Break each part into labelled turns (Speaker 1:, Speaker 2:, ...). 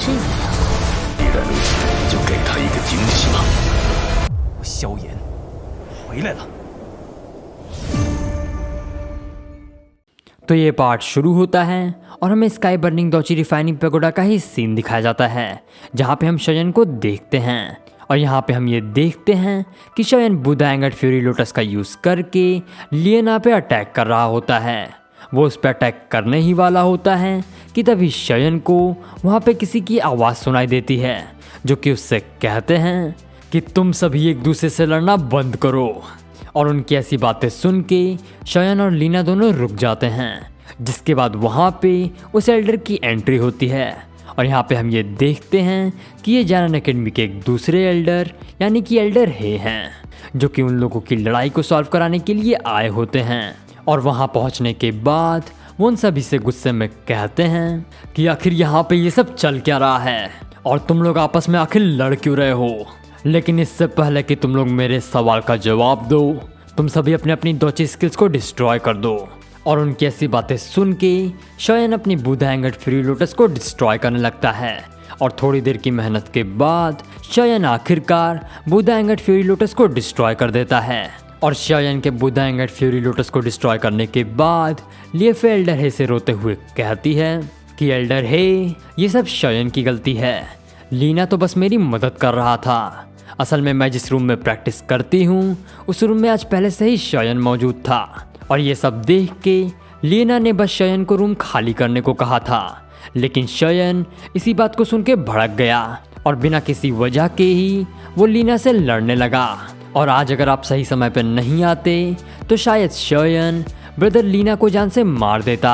Speaker 1: 这样，
Speaker 2: 既然如此，就给他一个惊喜吧。
Speaker 3: 萧炎回来了。
Speaker 4: तो ये पार्ट शुरू होता है और हमें स्काई बर्निंग दोची रिफाइनिंग पैगोडा का ही सीन दिखाया जाता है, जहाँ पे हम शयन को देखते हैं। और यहाँ पे हम ये देखते हैं कि शयन बुधा एंगर्ड फ्यूरी लोटस का यूज़ करके लिएना पे अटैक कर रहा होता है। वो उस पर अटैक करने ही वाला होता है कि तभी शयन को वहाँ पे किसी की आवाज़ सुनाई देती है, जो कि उससे कहते हैं कि तुम सभी एक दूसरे से लड़ना बंद करो। और उनकी ऐसी बातें सुन के शयन और लीना दोनों रुक जाते हैं, जिसके बाद वहाँ पे उस एल्डर की एंट्री होती है। और यहाँ पे हम ये देखते हैं कि ये जानन एकेडमी के एक दूसरे एल्डर यानी कि एल्डर हे हैं, जो कि उन लोगों की लड़ाई को सॉल्व कराने के लिए आए होते हैं। और वहाँ पहुँचने के बाद वो उन सभी से गुस्से में कहते हैं कि आखिर यहाँ पे ये सब चल क्या रहा है और तुम लोग आपस में आखिर लड़ क्यों रहे हो। लेकिन इससे पहले कि तुम लोग मेरे सवाल का जवाब दो, तुम सभी अपने अपनी दोची स्किल्स को डिस्ट्रॉय कर दो। और उनकी ऐसी बातें सुन के शयन अपनी बुधा एंगर्ड फ्यूरी लोटस को डिस्ट्रॉय करने लगता है। और थोड़ी देर की मेहनत के बाद शयन आखिरकार बुधा एंगर्ड फ्यूरी लोटस को डिस्ट्रॉय कर देता है। और शयन के बुधा एंगर्ड फ्यूरी लोटस को डिस्ट्रॉय करने के बाद लिएफे एल्डर हे से रोते हुए कहती है कि एल्डर हे, ये सब शयन की गलती है। लीना तो बस मेरी मदद कर रहा था। असल में मैं जिस रूम में प्रैक्टिस करती हूँ उस रूम में आज पहले से ही शयन मौजूद था। और ये सब देख के लीना ने बस शयन को रूम खाली करने को कहा था, लेकिन शयन इसी बात को सुन के भड़क गया और बिना किसी वजह के ही वो लीना से लड़ने लगा। और आज अगर आप सही समय पर नहीं आते तो शायद शयन ब्रदर लीना को जान से मार देता।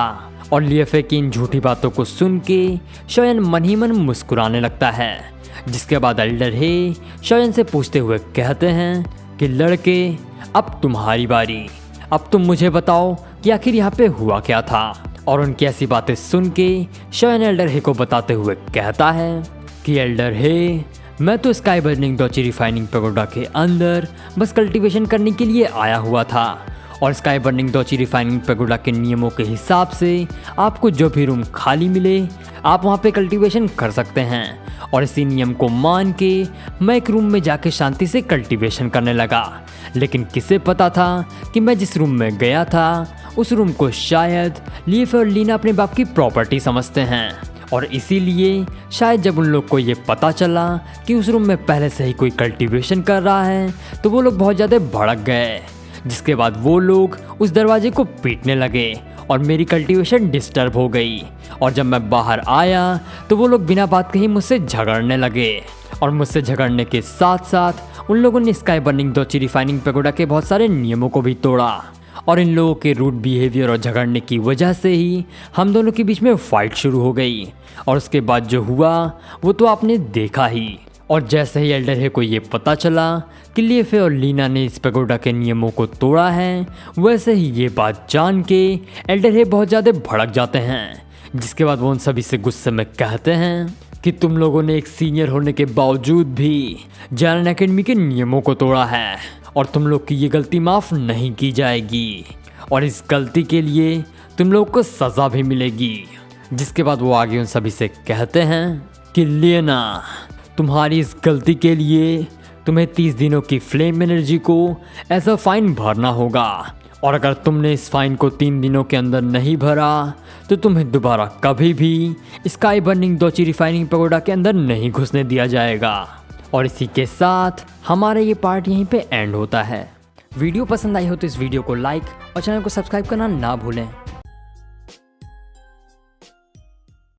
Speaker 4: और लिएफे की इन झूठी बातों को सुन के शयन मन ही मन मुस्कुराने लगता है, जिसके बाद एल्डर हे शयन से पूछते हुए कहते हैं कि लड़के, अब तुम्हारी बारी। अब तुम मुझे बताओ कि आखिर यहाँ पे हुआ क्या था। और उनकी ऐसी बातें सुन के शयन एल्डर हे को बताते हुए कहता है कि एल्डर हे, मैं तो स्काई बर्निंग दोची रिफाइनिंग पैगोडा के अंदर बस कल्टीवेशन करने के लिए आया हुआ था। और स्काई बर्निंग दोची रिफाइनिंग पैगोडा के नियमों के हिसाब से आपको जो भी रूम खाली मिले आप वहाँ पे कल्टीवेशन कर सकते हैं। और इसी नियम को मान के मैं एक रूम में जाके शांति से कल्टीवेशन करने लगा। लेकिन किसे पता था कि मैं जिस रूम में गया था उस रूम को शायद लिएफे और लीना अपने बाप की प्रॉपर्टी समझते हैं। और इसीलिए शायद जब उन लोग को ये पता चला कि उस रूम में पहले से ही कोई कल्टीवेशन कर रहा है तो वो लोग बहुत ज़्यादा भड़क गए, जिसके बाद वो लोग उस दरवाजे को पीटने लगे और मेरी कल्टीवेशन डिस्टर्ब हो गई। और जब मैं बाहर आया तो वो लोग बिना बात कही मुझसे झगड़ने लगे। और मुझसे झगड़ने के साथ साथ उन लोगों ने स्काई बर्निंग दोची रिफाइनिंग पैगोडा के बहुत सारे नियमों को भी तोड़ा। और इन लोगों के रूड बिहेवियर और झगड़ने की वजह से ही हम दोनों के बीच में फाइट शुरू हो गई। और उसके बाद जो हुआ वो तो आपने देखा ही। और जैसे ही एल्डर हे को ये पता चला कि लिएफे और लीना ने इस पैगोडा के नियमों को तोड़ा है, वैसे ही ये बात जान के एल्डर हे बहुत ज़्यादा भड़क जाते हैं, जिसके बाद वो उन सभी से गुस्से में कहते हैं कि तुम लोगों ने एक सीनियर होने के बावजूद भी जानन एकेडमी के नियमों को तोड़ा है और तुम लोग की ये गलती माफ़ नहीं की जाएगी और इस गलती के लिए तुम लोग को सज़ा भी मिलेगी। जिसके बाद वो आगे उन सभी से कहते हैं कि लिएना, तुम्हारी इस गलती के लिए तुम्हें 30 दिनों की फ्लेम एनर्जी को ऐसा फाइन भरना होगा। और अगर तुमने इस फाइन को 3 दिनों के अंदर नहीं भरा तो तुम्हें दोबारा कभी भी स्काई बर्निंग दोची रिफाइनिंग पैगोडा के अंदर नहीं घुसने दिया जाएगा। और इसी के साथ हमारा ये पार्ट यहीं पे एंड होता है। वीडियो पसंद आई हो तो इस वीडियो को लाइक और चैनल को सब्सक्राइब करना ना भूलें।